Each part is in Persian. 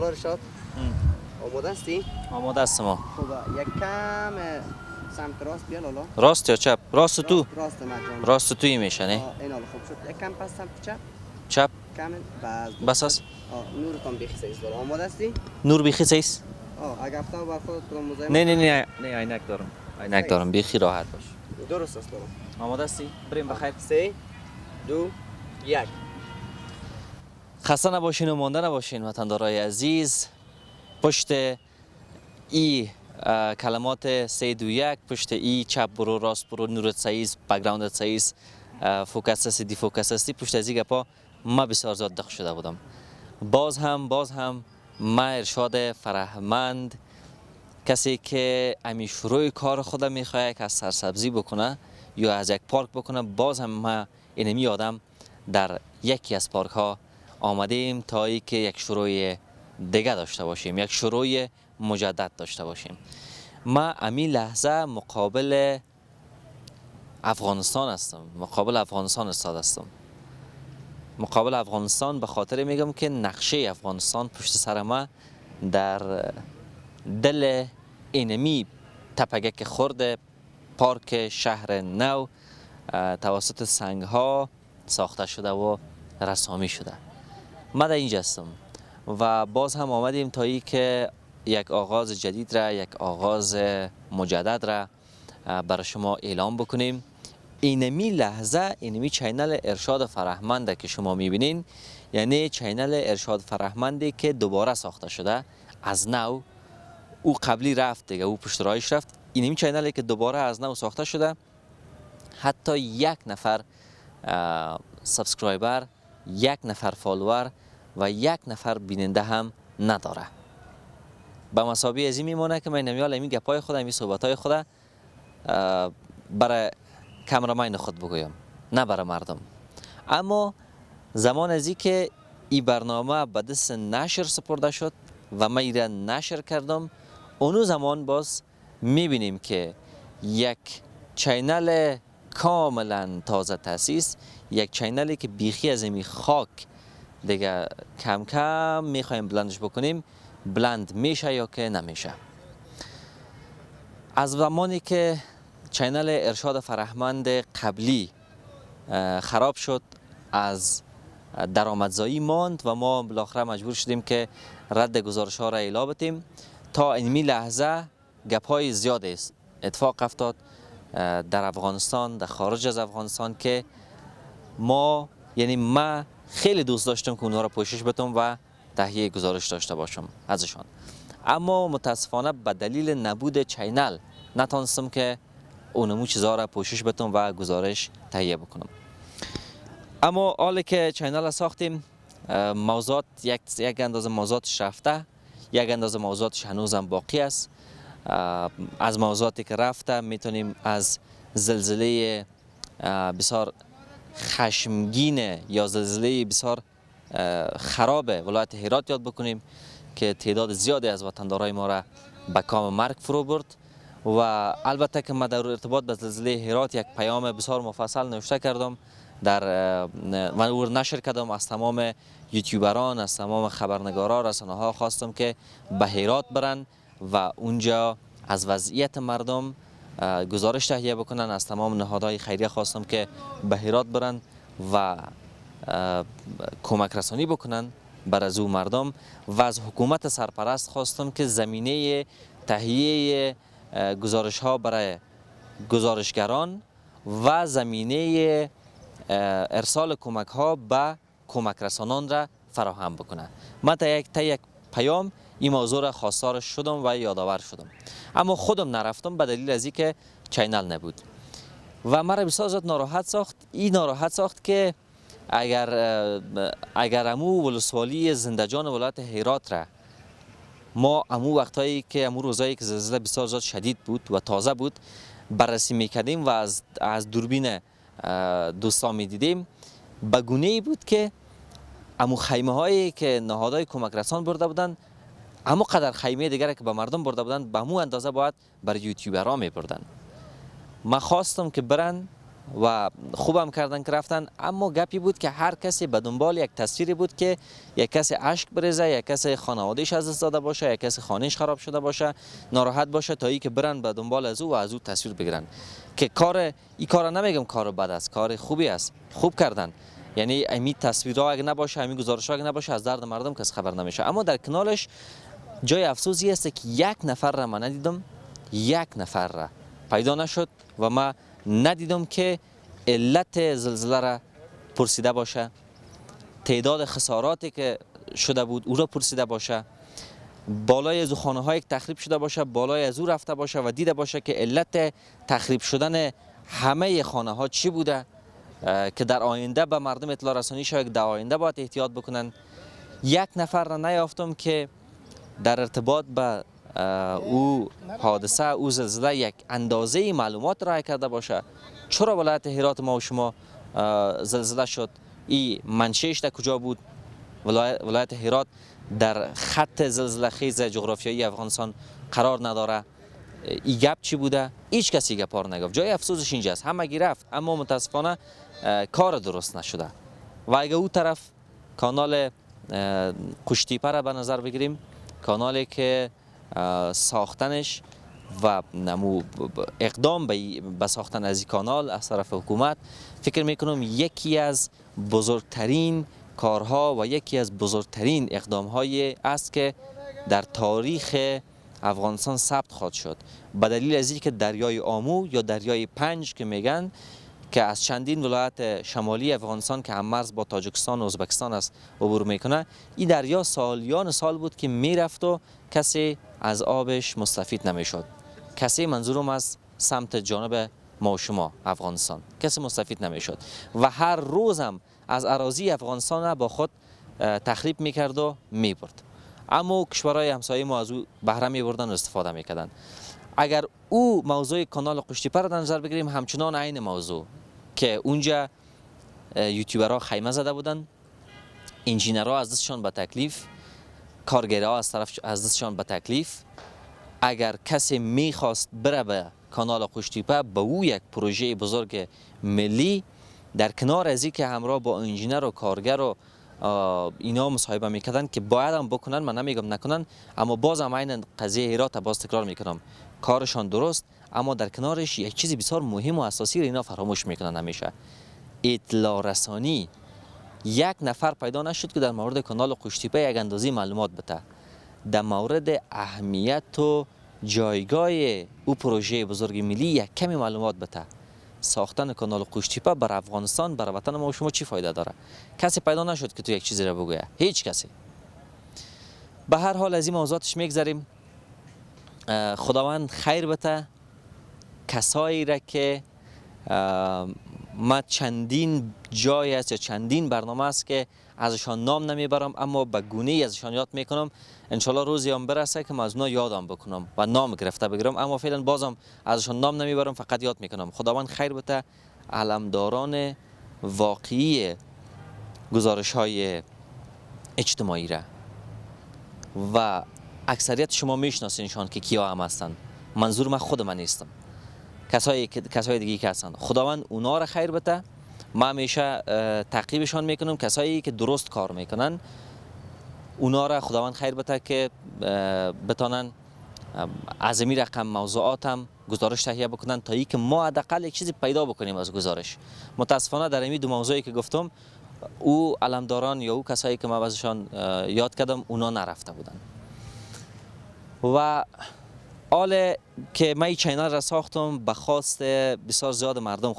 بالا رشاد آماده هستی؟ آماده هستم. خوبه یک کم سمت راست بیا لالا. راست یا چپ؟ راست تو. راست مرجان. راست توی میشه نه؟ این حالا خوب شد. یک کم پس سمت چپ. چپ. کامل بس است. نورتون بیخی سیز بالا. آماده هستی؟ نور بیخی سیز؟ اگه افتاد بر خودت تو مزاحم. نه عینک دارم. عینک دارم بیخی راحت باش. درست است دارم. آماده هستی؟ بریم بخیر. 3 2 1. خسته نباشین و مانده نباشین وطندارای عزیز. پشت ای کلمات 3 2 1 پشت ای چپ برو راست برو نورت سایز بک‌گراندت سایز فوکس هستی دی فوکس هستی پشت از این گپا ما بسیار زیاد دق شده بودم. باز هم ما ارشاد فرهمند کسی که امی شروع کار خود میخواد که از سرسبزی بکنه یا از یک پارک بکنه، باز هم ما اینمی آدم در یکی از پارک ها آمدیم تا ای که یک شروع دیگه داشته باشیم، یک شروع مجدد داشته باشیم. ما امی لحظه مقابل افغانستان هستم، مقابل افغانستان استاد هستم. مقابل افغانستان به خاطر میگم که نقشه افغانستان پشت سر ما در دل اینمی تپگک خورد پارک شهر نو توسط سنگ ها ساخته شده و رسامی شده. ما در اینجا هستم و باز هم آمدیم تا ای که یک آغاز جدید را، یک آغاز مجدد را برای شما اعلام بکنیم. اینمی لحظه اینمی چینل ارشاد فرهمند که شما میبینین، یعنی چینل ارشاد فرهمندی که دوباره ساخته شده از نو. او قبلی رفت دیگه، او پشت راهش رفت. اینمی چینلی که دوباره از نو ساخته شده، حتی یک نفر سابسکرایبر، یک نفر فالوور و یک نفر بیننده هم نداره. به مسابقه از این میمونه که من نمیال امی گپای خود، امی صحبتای خود برای کامرامین خود بگویم، نه برای مردم. اما زمان ازی که این برنامه به دست نشر سپرده شد و من ایره نشر کردم، اونو زمان باز میبینیم که یک چینل کاملا تازه تاسیس، یک چینلی که بیخی از امی خاک دیگه کم کم میخوایم بلندش بکنیم، بلند میشه یا که نمیشه. از زمانی که چینل ارشاد فرهمند قبلی خراب شد، از درآمدزایی ماند و ما بالاخره مجبور شدیم که رد گزارش ها را اعلام بدیم. تا اینمی لحظه گپ های زیاد اتفاق افتاد در افغانستان، در خارج از افغانستان که ما، یعنی ما خیلی دوست داشتم که اونها را پوشش بدم و تهیه گزارش داشته باشم ازشان، اما متاسفانه به دلیل نبود چینل نتونستم که اونمو چیزا را پوشش بدم و گزارش تهیه بکنم. اما حالا که چینل ساختیم، موضوعات یک اندازه موضوعاتش رفته، یک اندازه موضوعاتش هنوزم باقی است. از موضوعاتی که رفته میتونیم از زلزله بسیار خشمگین یا زلزله بسیار خراب ولایت هرات یاد بکنیم که تعداد زیادی از وطندارای ما را به کام مرگ فرو برد. و البته که من در ارتباط به زلزله هرات یک پیام بسیار مفصل نوشته کردم، من او نشر کردم. از تمام یوتیوبران، از تمام خبرنگاران، رسانه ها خواستم که به هرات برن و اونجا از وضعیت مردم گزارش تهیه بکنن. از تمام نهادهای خیریه خواستم که به هرات برن و کمک رسانی بکنن بر از او مردم، و از حکومت سرپرست خواستم که زمینه تهیه گزارش ها برای گزارشگران و زمینه ارسال کمک ها به کمک رسانان را فراهم بکنه. من تا یک پیام این موضوع را خواستار شدم و یادآور شدم، اما خودم نرفتم به دلیل از اینکه چینل نبود و مرا بسیار زیاد ناراحت ساخت. این ناراحت ساخت که اگر امو ولسوالی زندجان ولایت هرات را ما امو وقتایی که امو روزایی که زلزله بسیار زیاد شدید بود و تازه بود بررسی میکردیم و از دوربین دوستان میدیدیم، به گونه‌ای بود که امو خیمه هایی که نهادهای کمک رسان برده بودن، امو قدر خیمه دیگر که به مردم برده بودن، به امو اندازه باید بر یوتیوبرها میبردن. من خواستم که برن و خوبم کردن که رفتن. اما گپی بود که هر کسی به دنبال یک تصویری بود که یک کسی اشک بریزه، یک کسی خانواده‌اش از دست داده باشه، یک کسی خانه‌اش خراب شده باشه، ناراحت باشه، تا ای که برن به دنبال از او و از او تصویر بگیرن. که این کار نمیگم کار بد است، کار خوبی است، خوب کردن. یعنی امی تصویرها اگه نباشه، امی گزارش‌ها اگه نباشه، از درد مردم کس خبر نمیشه. اما در کنارش جای افسوسی است که یک نفر را من ندیدم، یک نفر را پیدا نشد و ما ندیدم که علت زلزله را پرسیده باشه، تعداد خساراتی که شده بود او را پرسیده باشه، بالای از خانه های تخریب شده باشه، بالای از او رفته باشه و دیده باشه که علت تخریب شدن همه خانه ها چی بوده، که در آینده به مردم اطلاع رسانی شود، در آینده باید احتیاط بکنن. یک نفر را نیافتم که در ارتباط به او حادثه، او زلزله یک اندازه معلومات رای کرده باشه. چرا ولایت هرات ما و شما زلزله شد؟ این منشأش در کجا بود؟ ولایت هرات در خط زلزله خیز جغرافیایی افغانستان قرار نداره. این گپ چی بوده؟ هیچ کسی گپار نگفت. جای افسوسش اینجاست، همگی رفت اما متاسفانه کار درست نشده. و اگه او طرف کانال قشتیپه را به نظر بگیریم، کانالی که ساختنش و اقدام به ساختن از این کانال از طرف حکومت، فکر میکنم یکی از بزرگترین کارها و یکی از بزرگترین اقدام‌های است که در تاریخ افغانستان ثبت خواهد شد، به دلیل از اینکه دریای آمو یا دریای پنج که میگن، که از چندین ولایت شمالی افغانستان که هم مرز با تاجیکستان و ازبکستان است عبور میکنه، این دریا سالیان سال بود که میرفت و کسی از آبش مستفید نمیشد. کسی منظورم از سمت جانب ما و شما افغانستان کسی مستفید نمیشد و هر روزم از اراضی افغانستان با خود تخریب میکرد و میبرد. اما کشورهای همسایه ما از او بهره میبردن و استفاده میکردن. اگر او موضوع کانال قشتیپه را در نظر بگیریم، همچنان عین موضوع که اونجا یوتیوبرها خیمه زده بودن، انجینرها از دستشان به تکلیف، کارگرها از دستشان به تکلیف. اگر کسی میخواست بره به کانال قشتیپه، به او یک پروژه بزرگ ملی، در کنار از که همراه با انجینر و کارگر و اینا مصاحبه میکردن که باید هم بکنن، من نمیگم نکنن، اما باز هم این قضیه هرات باز تکرار میکنم، کارشان درست، اما در کنارش یک چیزی بسیار مهم و اساسی را اینا فراموش میکنن همیشه: اطلاع رسانی. یک نفر پیدا نشد که در مورد کانال قشتیپه یک اندازه معلومات بده، در مورد اهمیت و جایگاه او پروژه بزرگ ملی یک کمی معلومات بده. ساختن کانال قشتیپه بر افغانستان، بر وطن ما و شما چی فایده داره؟ کسی پیدا نشد که تو یک چیزی را بگویه، هیچ کسی. به هر حال از این موضوعاتش میگذریم. خداوند خیر بده کسایی را که ما چندین جای است یا چندین برنامه است که ازشان نام نمیبرم، اما به گونه‌ای ازشان یاد میکنم. انشالله روزی هم برسه که من از اونا یادم بکنم و نام گرفته بگیرم، اما فعلا بازم ازشان نام نمیبرم، فقط یاد میکنم. خداوند خیر بده علمداران واقعی گزارش های اجتماعی را، و اکثریت شما میشناسینشان که کیا هم هستن، منظور من خود من نیستم، کسای دیگه که هستن. خداوند اونا را خیر بده. ما همیشه تعقیبشان میکنم، کسایی که درست کار میکنن اونا را خداوند خیر بده که بتانن از این رقم موضوعات هم گزارش تهیه بکنن، تا ای که ما حداقل یک چیزی پیدا بکنیم از گزارش. متاسفانه در این دو موضوعی که گفتم، او علمداران یا او کسایی که ما ازشان یاد کردم اونا نرفته بودن. و حالا که من این چینل را ساختم به خواست بسیار زیاد مردم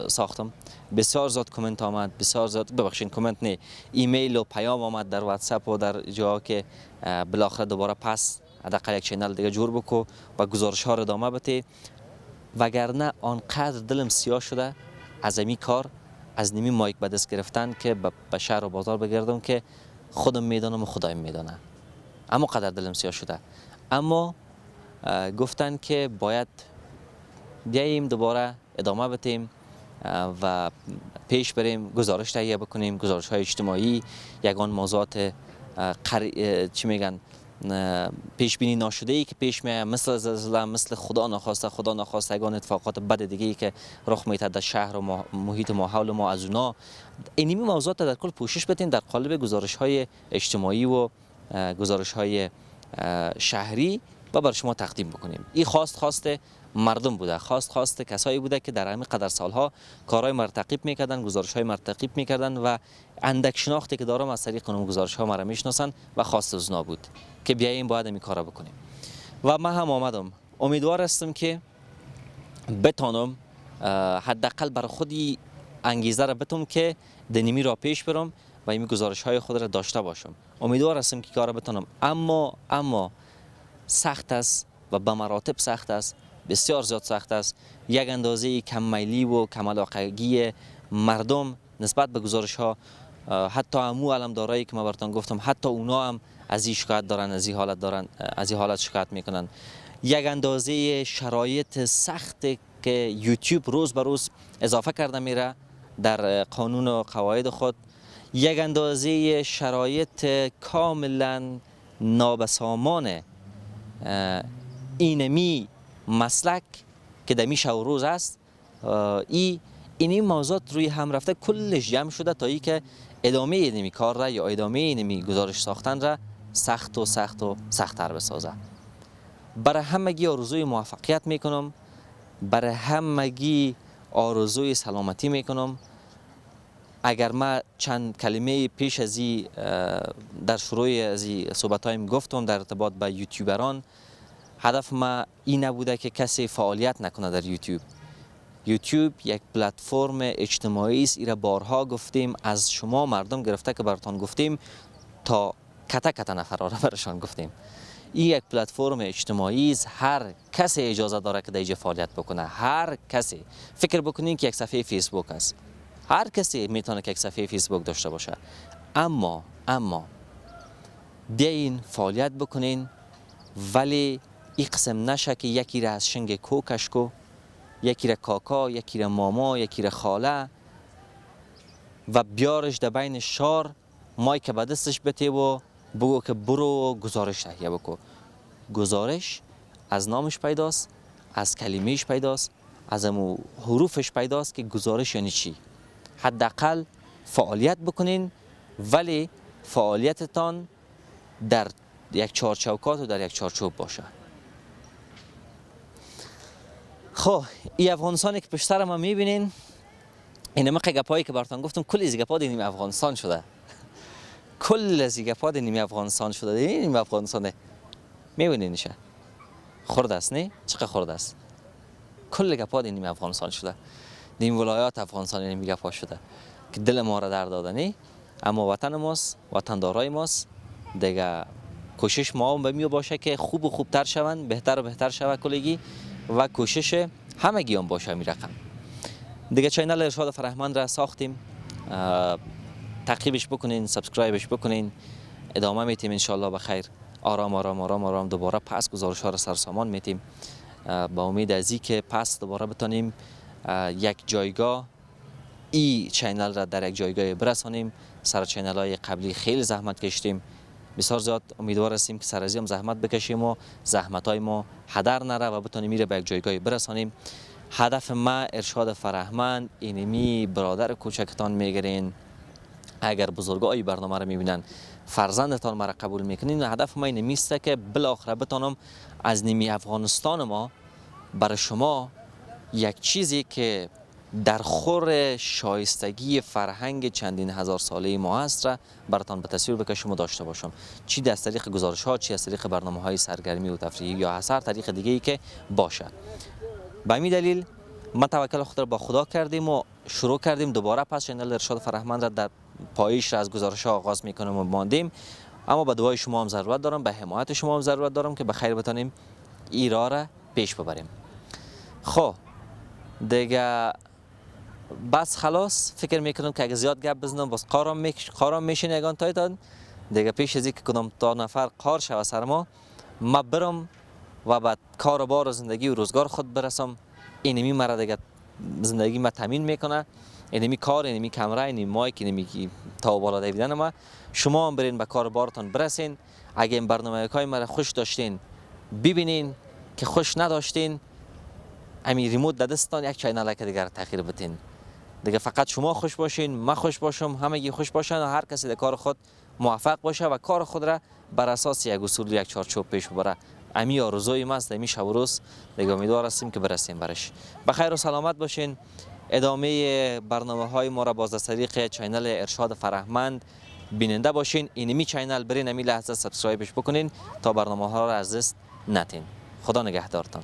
ساختم، بسیار زیاد کامنت آمد، بسیار زیاد، ببخشید کامنت نه، ایمیل و پیام آمد در واتساپ و در جاها که بالاخره دوباره پس حداقل یک چینل دیگه جور بکو و گزارش ها را ادامه بده. وگرنه آنقدر دلم سیاه شده از این کار، از نیمی مایک به دست گرفتن که به شهر و بازار بگردم که خودم میدانم و خدایم میدانه، اما قدر دلم سیاه شده. اما گفتن که باید بیاییم دوباره ادامه بدیم و پیش بریم، گزارش تهیه بکنیم، گزارش های اجتماعی، یگان موضوعات چی میگن پیش بینی ناشده ای که پیش میاد، مثل زلزله، مثل خدا ناخواسته یگان اتفاقات بد دیگه ای که رخ میده در شهر و محیط ما حول ما، از اونا اینمی موضوعات در کل پوشش بدیم در قالب گزارش های اجتماعی و گزارش های شهری و بر شما تقدیم بکنیم. این خواست مردم بوده، خواست کسایی بوده که در همین قدر سالها کارهای مرتقب میکردن، گزارش های مرتقب میکردن و اندک شناختی که دارم از طریق اون گزارش ها مرا میشناسن و خواست از اونا بود که بیاییم باید این کارا بکنیم. و من هم آمدم، امیدوار هستم که بتانم حداقل بر خودی انگیزه را بتونم که دنیمی را پیش برم و این گزارش های خود را داشته باشم. امیدوار هستم که کارا بتونم، اما سخت است و به مراتب سخت است، بسیار زیاد سخت است. یک اندازه کم میلی و کم علاقگی مردم نسبت به گزارش ها، حتی امو علمدارایی که ما براتون گفتم، حتی اونا هم از این شکایت دارن، از این حالت شکایت میکنن. یک اندازه شرایط سخت که یوتیوب روز به روز اضافه کرده میره در قانون و قواعد خود، یک اندازه شرایط کاملا نابسامان اینمی مسلک که دمی شو روز است، این موضوعات روی هم رفته کلش جمع شده تا ای که ادامه اینمی کار را یا ادامه اینمی گزارش ساختن را سخت‌تر بسازه. برای همگی آرزوی موفقیت میکنم، برای همگی آرزوی سلامتی میکنم. اگر ما چند کلمه پیش از در شروع از صحبت هایم گفتم در ارتباط با یوتیوبران، هدف ما این نبوده که کسی فعالیت نکنه در یوتیوب. یوتیوب یک پلتفرم اجتماعی است، ایرا بارها گفتیم، از شما مردم گرفته که براتون گفتیم تا کتا نفر را برشان گفتیم. این یک پلتفرم اجتماعی است، هر کسی اجازه داره که در اینجا فعالیت بکنه. هر کسی فکر بکنین که یک صفحه فیسبوک است، هر کسی میتونه که یک صفحه فیسبوک داشته باشه. اما بیاین فعالیت بکنین، ولی این قسم نشه که یکی را از شنگ کوکش کو، یکی را کاکا، یکی را ماما، یکی را خاله و بیارش در بین شار مای که به دستش بته و بگو که برو گزارش تهیه بکن. گزارش از نامش پیداست، از کلمهش پیداست، از امو حروفش پیداست که گزارش یعنی چی. حداقل فعالیت بکنین، ولی فعالیتتان در یک چارچوکات و در یک چارچوب باشه. خب این افغانستانی که پشت سر ما میبینین، این مقه گپایی که براتون گفتم کل از گپا دینیم افغانستان شده. کل از گپا دینیم افغانستان شده. این افغانستانه میبینینشه خورد است، نه چقدر خورد است. کل گپا دینیم افغانستان شده، دیم ولایات افغانستان این گپا شده که دل ما را درد داده. نه اما وطن ماست، وطندارای ماست دیگه. کوشش ما هم بمیو باشه که خوب و خوبتر شون، بهتر و بهتر شوه کلگی و کوشش همگی هم باشه. می رقم دیگه چینل ارشاد فرهمند را ساختیم، تعقیبش بکنین، سابسکرایبش بکنین، ادامه میتیم انشالله بخیر. آرام دوباره پس گزارش ها را سرسامان میتیم، با امید از که پس دوباره بتونیم یک جایگاه ای چینل را در یک جایگاه برسانیم. سر چینل های قبلی خیلی زحمت کشیدیم، بسیار زیاد امیدوار هستیم که سر از هم زحمت بکشیم و زحمت های ما هدر نره و بتونیم میره به یک جایگاه برسانیم. هدف ما ارشاد فرهمند اینمی برادر کوچکتان میگرین، اگر بزرگای برنامه را میبینن فرزندتان مرا قبول میکنین. هدف ما اینمی است که بالاخره بتونم از نیمی افغانستان ما برای شما یک چیزی که در خور شایستگی فرهنگ چندین هزار ساله ما هست را براتان به تصویر بکشم و داشته باشم، چی از طریق گزارش ها، چی از طریق برنامه های سرگرمی و تفریحی یا هر طریق دیگه ای که باشه. به همین دلیل ما توکل خود را با خدا کردیم و شروع کردیم دوباره پس چینل ارشاد فرهمند را در پایش را از گزارش ها آغاز میکنیم و ماندیم. اما به دعای شما هم ضرورت دارم، به حمایت شما هم ضرورت دارم که به خیر بتونیم ایرا را پیش ببریم. خب دیگه بس خلاص، فکر میکنم که اگه زیاد گپ بزنم باز قارم میشین یگان تایتان دیگه. پیش از اینکه کدام تا نفر قار شوه سر ما برم و بعد کار و بار و زندگی و روزگار خود برسم. اینمی مرا دیگه زندگی ما تامین میکنه اینمی کار، اینمی کمره، اینمی مایک، اینمی تا بالا دویدن ما. شما هم برین به کار بارتان برسین. اگه این برنامه‌های مرا خوش داشتین ببینین، که خوش نداشتین امی ریموت در دستتان یک چینل که دیگر تغییر بدین. دیگه فقط شما خوش باشین، من خوش باشم، همگی خوش باشن و هر کسی در کار خود موفق باشه و کار خود را بر اساس یک اصول یک چارچوب پیش ببره. امی آرزوی ما است، امی شب و روز دیگه امیدوار هستیم که برسیم برش. بخیر و سلامت باشین. ادامه برنامه‌های ما را باز از طریق چینل ارشاد فرهمند بیننده باشین. اینمی چینل برین امی لحظه سابسکرایبش بکنین تا برنامه‌ها را از دست ندین. خدا نگهدارتان.